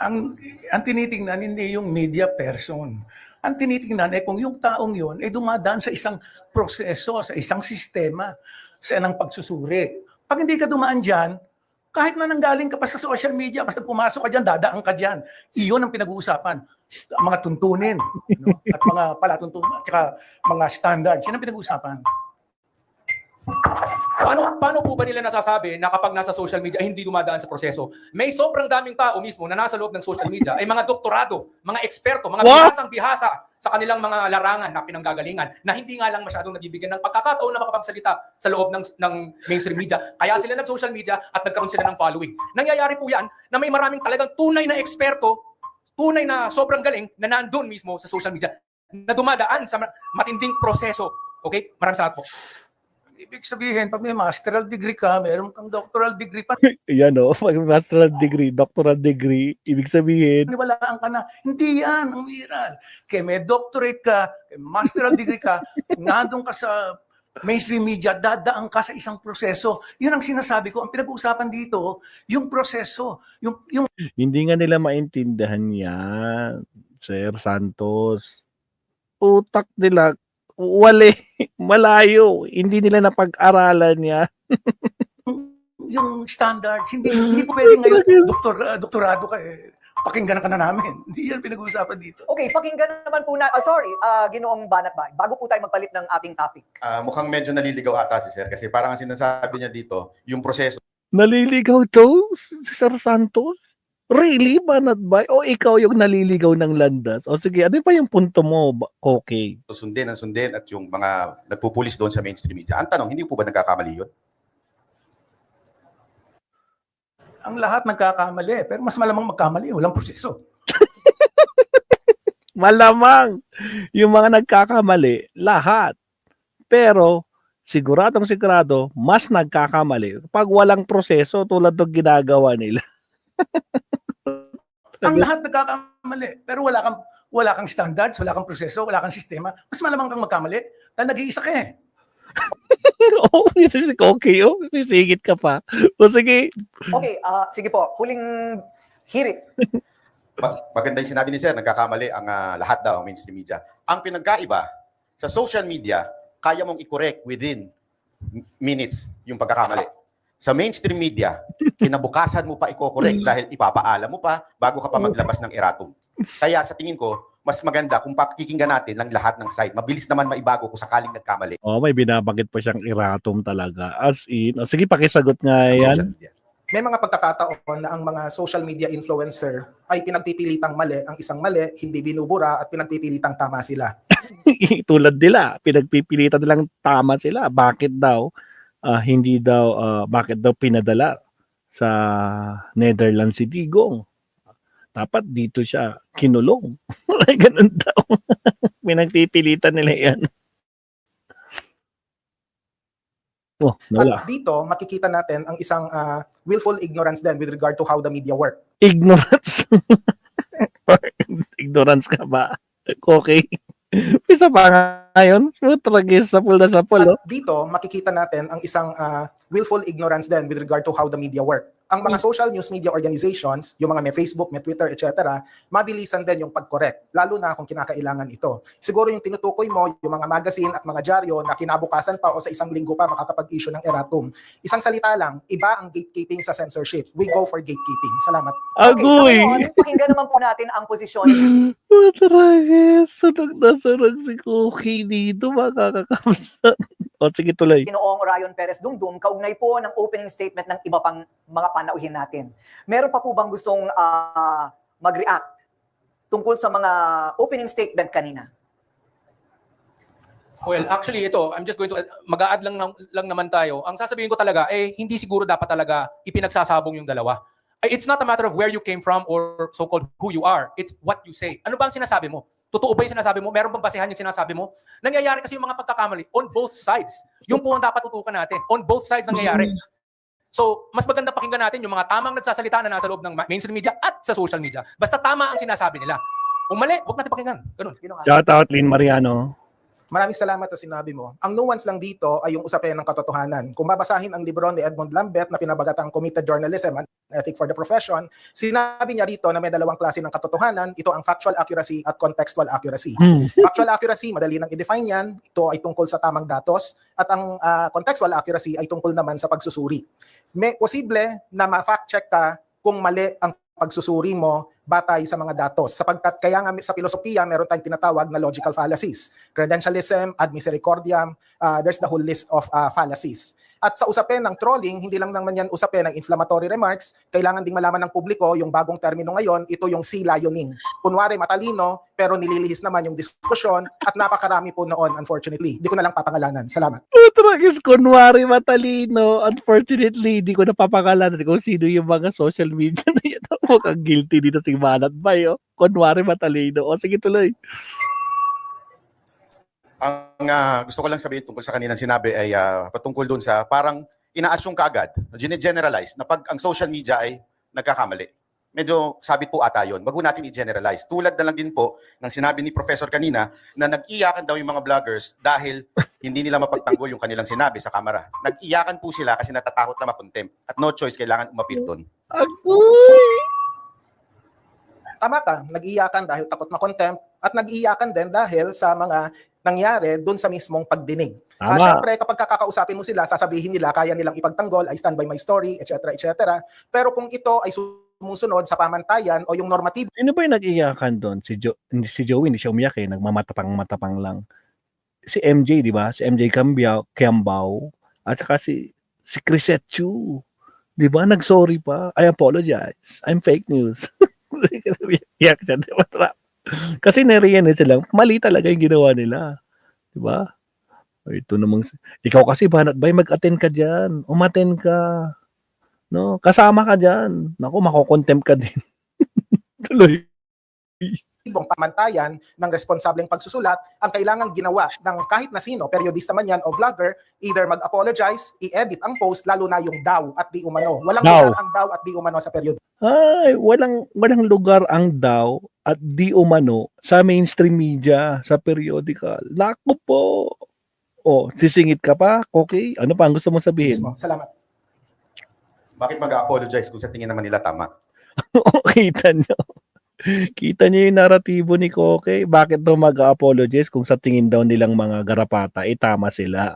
ang tinitingnan hindi yung media person. Ang tinitingnan ay kung yung taong yon ay dumadaan sa isang proseso, sa isang sistema, sa ng pagsusuri. Pag hindi ka dumaan dyan, kahit na nanggaling ka pa sa social media, basta pumasok ka dyan, dadaan ka dyan. Iyon ang pinag-uusapan. Mga tuntunin, no? At mga palatuntunin, at saka mga standards. Yan ang pinag-uusapan. Paano po ba nila nasasabi na kapag nasa social media ay hindi dumadaan sa proseso? May sobrang daming tao mismo na nasa loob ng social media ay mga doktorado, mga eksperto, mga bihasang-bihasa sa kanilang mga larangan na pinanggagalingan na hindi nga lang masyadong nabibigyan ng pagkakataon na makapagsalita sa loob ng mainstream media. Kaya sila nag-social media at nagkaroon sila ng following. Nangyayari po yan na may maraming talagang tunay na eksperto, tunay na sobrang galing na nandun mismo sa social media na dumadaan sa matinding proseso. Okay? Maraming salamat po. Ibig sabihin, pag may masteral degree ka, meron kang doctoral degree pa, Yan o, pag masteral degree, doctoral degree, ibig sabihin, niwalaan ka na. Hindi yan, ang iral. Kaya may doctorate ka, kaya masteral degree ka, nandun ka sa mainstream media, dadaan ka sa isang proseso. Yun ang sinasabi ko. Ang pinag-uusapan dito, yung proseso. Yung hindi nga nila maintindihan yan, Sir Santos. Utak nila, wali, malayo. Hindi nila napag-aralan niya. yung standards, hindi po pwede ngayon, doktorado ka eh, pakinggan ka na namin. Hindi yan pinag-uusapan dito. Okay, pakinggan naman po na, Ginoong Banat-Bay, bago po tayo magpalit ng ating topic. Mukhang medyo naliligaw ata si Sir kasi parang ang sinasabi niya dito, yung proseso Naliligaw to, Sir Santos? Really, Banat-Bay? O ikaw yung naliligaw ng landas? O sige, ano pa yung punto mo, okay? sundin at yung mga nagpupulis doon sa mainstream media. Ang tanong, hindi po ba nagkakamali yun? Ang lahat nagkakamali, pero mas malamang magkamali, walang proseso. Malamang yung mga nagkakamali, lahat. Pero siguradong sigurado, mas nagkakamali pag walang proseso tulad ng ginagawa nila. Ang lahat nagkakamali, pero wala kang standards, wala kang proseso, wala kang sistema. Mas malamang kang magkamali dahil nag-iisa ka eh. Oo, okay, oh, sisigit ka pa. O sige, Okay, sige po, huling hirit. Maganda yung sinabi ni Sir, nagkakamali ang lahat daw, ang mainstream media. Ang pinagkaiba, sa social media, kaya mong i-correct within minutes yung pagkakamali. Sa mainstream media, kinabukasan mo pa i-correct dahil ipapaalam mo pa bago ka pa maglabas ng erratum. Kaya sa tingin ko, mas maganda kung pakikinggan natin ng lahat ng side. Mabilis naman maibago kung sakaling nagkamali. oh, may binabanggit pa siyang erratum talaga. As in, o sige, pakisagot nga Social yan. media. May mga pagkakataon na ang mga social media influencer ay pinagpipilitang mali ang isang mali, hindi binubura at pinagpipilitang tama sila. Tulad nila, pinagpipilitan nilang tama sila. Bakit daw, bakit daw pinadala sa Netherlands si Digong? Dapat dito siya kinulong. Ganun daw. Pinagpipilitan nila yan. Oh, At dito, makikita natin ang isang willful ignorance din with regard to how the media work. Ignorance. Ignorance ka ba? Okay. Isa pa nga ngayon. Tragis sa pula sa pulo. At dito, makikita natin ang isang willful ignorance din with regard to how the media work. Ang mga social news media organizations, yung mga may Facebook, may Twitter, etc., mabilisan din yung pag-correct, lalo na kung kinakailangan ito. Siguro yung tinutukoy mo, yung mga magazine at mga dyaryo na kinabukasan pa o sa isang linggo pa makakapag-issue ng erratum. Isang salita lang, iba ang gatekeeping sa censorship. We go for gatekeeping. Salamat. Okay, so Agoy! ngayon, pakinggan naman po natin ang posisyon Tragis. Sunog na sunog si Cookie dito. Makakakamsan. O sige, tuloy. Ginoong Ryan Perez Dumdum kaugnay po ng opening statement ng iba pang mga panauhin natin. Meron pa po bang gustong mag-react tungkol sa mga opening statement kanina? Well, actually ito, I'm just going to mag-a-add lang naman tayo. Ang sasabihin ko talaga hindi siguro dapat talaga ipinagsasabong yung dalawa. It's not a matter of where you came from or so-called who you are. It's what you say. Ano ba ang sinasabi mo? Totoo ba yung sinasabi mo? Meron bang basehan yung sinasabi mo? Nangyayari kasi yung mga pagkakamali on both sides. Yung po ang dapat tutukan natin. On both sides nangyayari. So, mas maganda pakinggan natin yung mga tamang nagsasalita na nasa loob ng mainstream media at sa social media. Basta tama ang sinasabi nila. Kung mali, huwag natin pakinggan. Ganun. Ginoong Shout out, Lynn Mariano. Maraming salamat sa sinabi mo. Ang nuance lang dito ay yung usapin ng katotohanan. Kung babasahin ang libro ni Edmond Lambert na pinabagatang Committed Journalism and Ethic for the Profession, sinabi niya rito na may dalawang klase ng katotohanan. Ito ang factual accuracy at contextual accuracy. Factual accuracy, madali nang i-define yan. Ito ay tungkol sa tamang datos. At ang contextual accuracy ay tungkol naman sa pagsusuri. May posible na ma-fact check ka kung mali ang pagsusuri mo batay sa mga datos. Sapagkat kaya nga sa filosofiya, meron tayong tinatawag na logical fallacies. Credentialism, ad misericordiam, there's the whole list of fallacies. At sa usapin ng trolling, hindi lang naman yan usapin ng inflammatory remarks, kailangan ding malaman ng publiko yung bagong termino ngayon, ito yung sea lioning. Kunwari matalino, pero nililihis naman yung diskusyon at napakarami po noon, unfortunately. Di ko na lang papangalanan. Salamat. Utragis, kunwari matalino. Unfortunately, di ko napapakalanan kung sino yung mga social media na yan. Mukhang guilty dito si Manat Bay. Oh. Kunwari matalino. O, sige tuloy. Ang gusto ko lang sabihin tungkol sa kaninang sinabi ay patungkol doon sa parang ina-assume ka agad, generalize na pag ang social media ay nagkakamali. Medyo sabit po ata yun. Wag po natin i-generalize. Tulad na lang din po ng sinabi ni Professor kanina na nag-iyakan daw yung mga vloggers dahil hindi nila mapagtanggol yung kanilang sinabi sa kamera. Nag-iyakan po sila kasi natatakot na makontempt. At no choice, kailangan umapir doon. Agoy! Tama ka, nag-iyakan dahil takot makontempt at nag-iyakan din dahil sa mga nangyari doon sa mismong pagdinig. Tama. Siyempre, kapag kakakausapin mo sila, sasabihin nila, kaya nilang ipagtanggol, I stand by my story, etc., etc. Pero kung ito ay sumusunod sa pamantayan o yung normatibo, Sino ba yung nag-iyakan doon? Si Joey, hindi siya umiyak eh. Nagmamatapang-matapang lang. Si MJ, di ba? Si MJ Kiambao. At saka si Crisette Chu. Di ba? Nag-sorry pa. I apologize. I'm fake news. Iyak siya. Di ba? Kasi nariyan sila. Mali talaga yung ginawa nila. Di ba? Ito namang, ikaw kasi Banat Bay, mag-attend ka dyan. Umattend ka. No? Kasama ka dyan. Naku, makokontempt ka din. Tuloy. pamantayan ng responsableng pagsusulat ang kailangang ginawa ng kahit na sino, periodista man yan o vlogger, either mag-apologize, i-edit ang post, lalo na yung daw at di umano. Walang Daw. lugar ang daw at di umano sa period. Ay, walang lugar ang daw at di umano sa mainstream media, sa periodical. Naku po. O, sisingit ka pa? Okay. Ano pa ang gusto mong sabihin? Mismo. Salamat. Bakit mag-apologize kung sa tingin naman nila tama? Kita nyo. Kita nyo yung naratibo ni Koke. Bakit daw mag-apologize kung sa tingin daw nilang mga garapata, tama sila.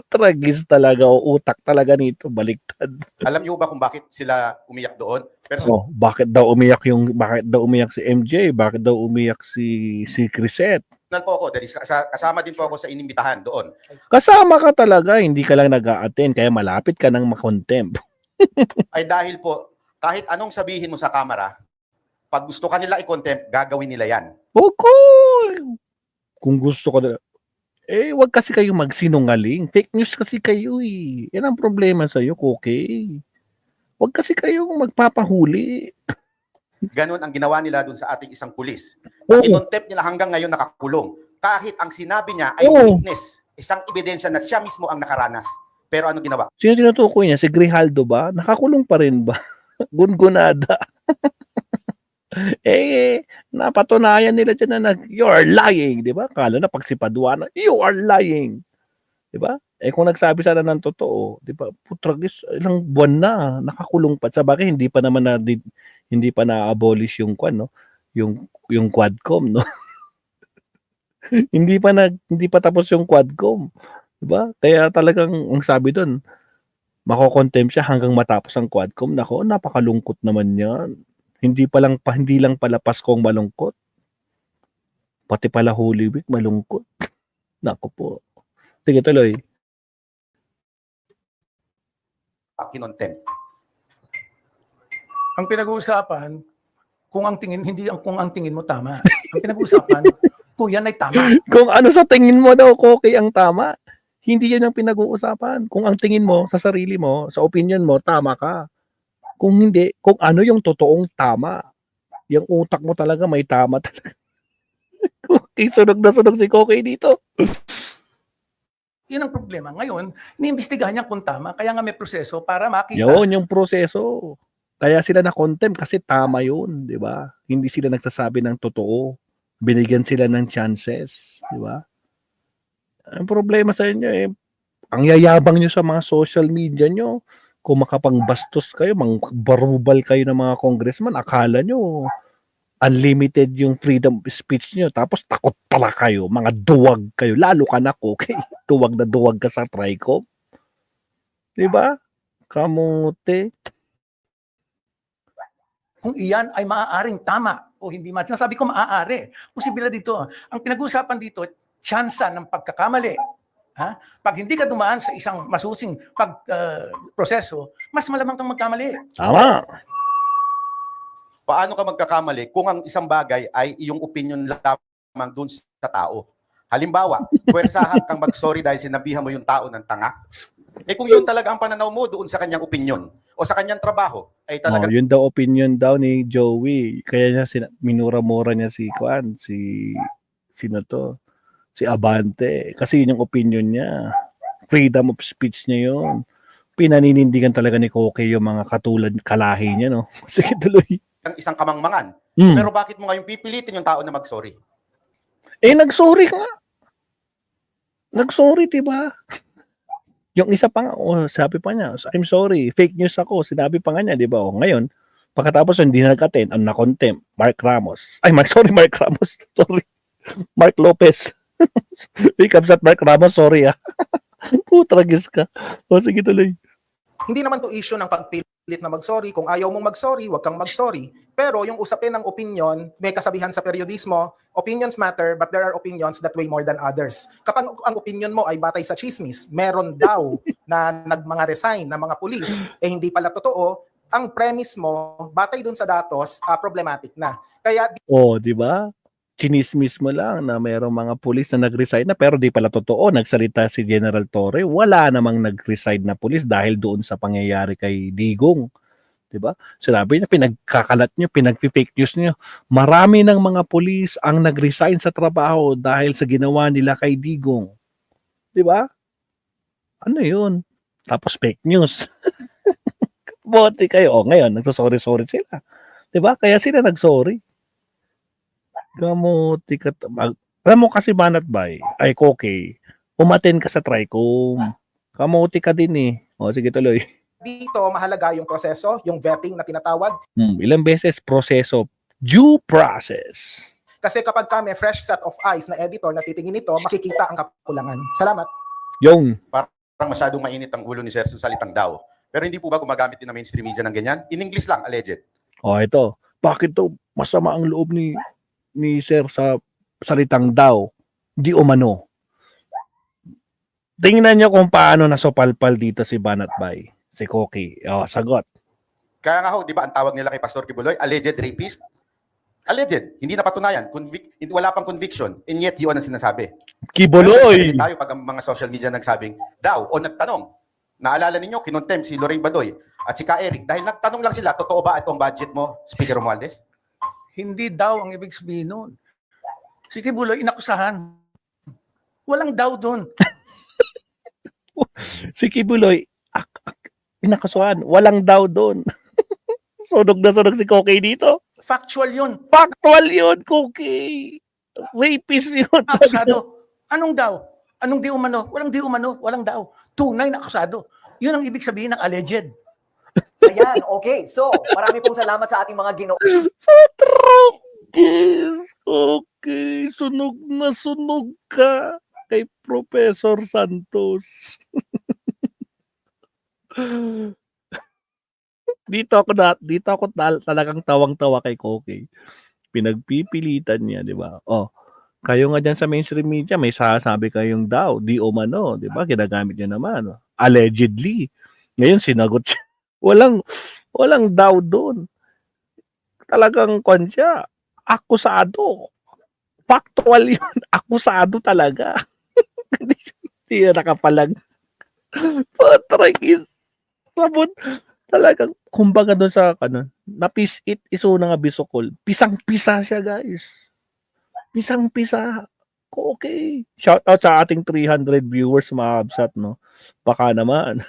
Tragis talaga o utak talaga nito. Baliktad. Alam niyo ba kung bakit sila umiyak doon? Pero sa Oh, bakit daw umiyak si MJ? Bakit daw umiyak si Crisette? personal po ako, dahil kasama din po ako sa inimbitahan doon. Kasama ka talaga, hindi ka lang nag-a-attend, kaya malapit ka nang makontempt. Ay dahil po, kahit anong sabihin mo sa camera, pag gusto ka nila i-contempt, gagawin nila yan. Oko! Kung gusto ko na, wag kasi kayo magsinungaling. Fake news kasi kayo eh. Yan ang problema sa'yo, okay? Wag kasi kayong magpapahuli. Ganon ang ginawa nila doon sa ating isang pulis. Oo. I-contempt nila hanggang ngayon nakakulong. Kahit ang sinabi niya ay Oo. witness, isang ebidensya na siya mismo ang nakaranas. Pero ano ginawa? Sino tinutukoy niya? Si Grijaldo ba? Nakakulong pa rin ba? Gungunada. Napatunayan nila dyan na you are lying, di ba? Kala na pag si Paduano, you are lying. Di ba? Kung nagsabi sana ng totoo, di ba? Putragis, ilang buwan na, nakakulong pa. Sa bagay, hindi pa naman hindi pa na-abolish yung no? Yung Quadcom, no? hindi pa tapos yung Quadcom. Di ba? Kaya talagang ang sabi doon, makokontempt siya hanggang matapos ang Quadcom. Nako, napakalungkot naman 'yan. Hindi lang pala Paskong malungkot. Pati pala Holy Week malungkot. Nako po. Sige, tuloy. Kinontempt. Ang pinag-uusapan, kung ang tingin mo tama. Ang pinag-uusapan, kung yan ay tama. Kung ano sa tingin mo daw, okay ang tama, hindi yan ang pinag-uusapan. Kung ang tingin mo sa sarili mo, sa opinion mo, tama ka. Kung hindi, kung ano yung totoong tama, yung utak mo talaga may tama talaga. Okay, sunog na sunog si Koke dito. Yan ang problema. Ngayon, iniimbestigahan niya kung tama, kaya nga may proseso para makita. Yun yung proseso. Kaya sila na-contempt kasi tama yun, di ba? Hindi sila nagsasabi ng totoo. Binigyan sila ng chances, di ba? Ang problema sa inyo eh, ang yayabang nyo sa mga social media nyo. Kung makapangbastos kayo, barubal kayo ng mga congressman, akala nyo unlimited yung freedom of speech nyo. Tapos takot pala kayo, mga duwag kayo. Lalo ka na, okay? Duwag na duwag ka sa TRICOM. Diba? Kamote. Kung iyan ay maaaring tama o hindi man. Sinasabi ko maaari. Posibilidad dito. Ang pinag-uusapan dito, tsansa ng pagkakamali. Ha? Pag hindi ka dumaan sa isang masusing proseso, mas malamang kang magkamali. Tama. Paano ka magkakamali kung ang isang bagay ay iyong opinion lamang dun sa tao? Halimbawa, puwersahan kang mag-sorry dahil sinabihan mo yung tao ng tanga. Eh kung yun talaga ang pananaw mo doon sa kanyang opinion o sa kanyang trabaho, ay talaga Yun daw opinion daw ni Joey. Kaya niya minura-mura niya si Kwan, sino to? Si Abante. Kasi yun yung opinion niya. Freedom of speech niya yun. Pinaninindigan talaga ni Koke yung mga katulad kalahi niya, no? Sige, tuloy. ang isang kamangmangan. Hmm. Pero bakit mo ngayon pipilitin yung tao na mag-sorry? Eh, nag-sorry ka. Nag-sorry, diba? Yung isa pa nga, sabi pa niya, I'm sorry, fake news ako. Sinabi pa nga niya, di ba? Ngayon, pagkatapos hindi nag-attend, ang na-contempt, Mark Ramos. Mark Ramos. Sorry. Mark Lopez. Big ups at Mark Ramos, sorry Putragis ka. Sige tuloy. Hindi naman to issue ng pagpilit na mag-sorry. Kung ayaw mong mag-sorry, huwag kang mag-sorry. Pero yung usapin ng opinion, may kasabihan sa periodismo, opinions matter, but there are opinions that weigh more than others. Kapag ang opinion mo ay batay sa chismis, meron daw na mga resign na mga pulis, hindi pala totoo, ang premise mo, batay dun sa datos, problematic na. Kaya Di ba? Chinismis mo lang na mayroong mga pulis na nag-resign na pero di pala totoo. Nagsalita si General Torre, wala namang nag-resign na pulis dahil doon sa pangyayari kay Digong. Di ba? Sinabi niya, pinagkakalat niyo, pinag-fake news niyo. Marami ng mga pulis ang nag-resign sa trabaho dahil sa ginawa nila kay Digong. Di ba? Ano yun? Tapos fake news. Bote kayo. Ngayon, nagsasorry-sorry sila. Di ba? Kaya sila nag-sorry. Kamuti ka. Alam mo kasi Banat Bay, ay Koke, umaten ka sa TRICOM. Kamuti ka din eh. Sige tuloy. dito mahalaga yung proseso, yung vetting na tinatawag. Ilang beses proseso? Due process. Kasi kapag ka may fresh set of eyes na editor na titingin nito, makikita ang kakulangan. Salamat. Yung. Parang masyadong mainit ang ulo ni Sir sa salitang daw. Pero hindi po ba gumagamit din ng mainstream media ng ganyan? In English lang, alleged. Ito. Bakit to masama ang loob ni Sir sa salitang daw? Di umano. Tingnan niyo kung paano nasopalpal dito si Banat Bay. Si Koki. Sagot. Kaya nga ho, di ba ang tawag nila kay Pastor Kibuloy, alleged rapist? Alleged. Hindi napatunayan. Wala pang conviction. And yet, yun ang sinasabi. Kibuloy! Pero tayo pag ang mga social media nagsabing daw o nagtanong. Naalala ninyo, kinontem si Lorraine Badoy at si Ka Eric. Dahil nagtanong lang sila, totoo ba itong budget mo, Speaker Romualdez? Hindi daw ang ibig sabihin nun. Si Kibuloy, inakusahan. Walang daw doon. Si Kibuloy, pinakasuhan. Walang daw doon. Sunog na sunog si Koki dito. Factual yun. Factual yun, Koki. Rapist yun. Akusado. Anong daw? Anong di umano? Walang di umano. Walang daw. Tunay na akusado. Yun ang ibig sabihin ng alleged. Ayan, okay. So, marami pong salamat sa ating mga ginoo. Okay, sunog na sunog ka kay Professor Santos. dito ako talagang tawang-tawa kay Koki. Pinagpipilitan niya, di ba? Kayo nga dyan sa mainstream media, may sasabi kayong daw, di umano, di ba? Ginagamit niya naman. Allegedly. Ngayon, sinagot siya. Walang daw doon. Talagang siya. Akusado. Factual yun. Akusado talaga. Hindi na nakapalag. Patragis. Sabon. Talagang, kumbaga doon sa, napisit iso na nga bisokol. Pisang-pisa siya, guys. Pisang-pisa. Okay. Shout out sa ating 300 viewers, mga absat, no? Baka naman.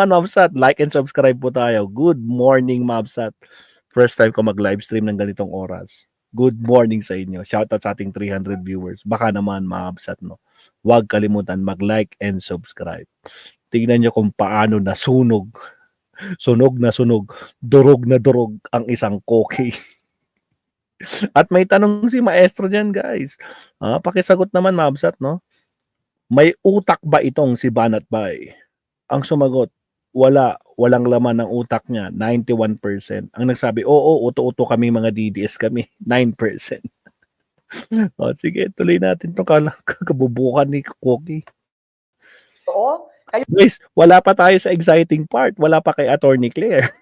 Mabsat. Like and subscribe po tayo. Good morning, Mabsat. First time ko mag-livestream ng ganitong oras. Good morning sa inyo. Shoutout sa ating 300 viewers. Baka naman maabsat, no? Huwag kalimutan mag-like and subscribe. Tingnan nyo kung paano nasunog. Sunog na sunog. Durog na durog ang isang koki. At may tanong si maestro dyan, guys. Pakisagot naman, maabsat, no? May utak ba itong si Banat Bay? Ang sumagot, wala. Walang laman ng utak niya, 91%. Ang nagsabi, oo, uto-uto kami, mga DDS kami, 9%. O, sige, tuloy natin itong kabubukan ni Koki. Oo, Guys, wala pa tayo sa exciting part. Wala pa kay Attorney Claire.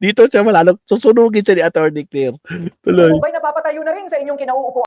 Dito siya malalo. Susunugin siya ni Attorney Claire. Tuloy. kayo ba'y napapatayo na rin sa inyong kinauupo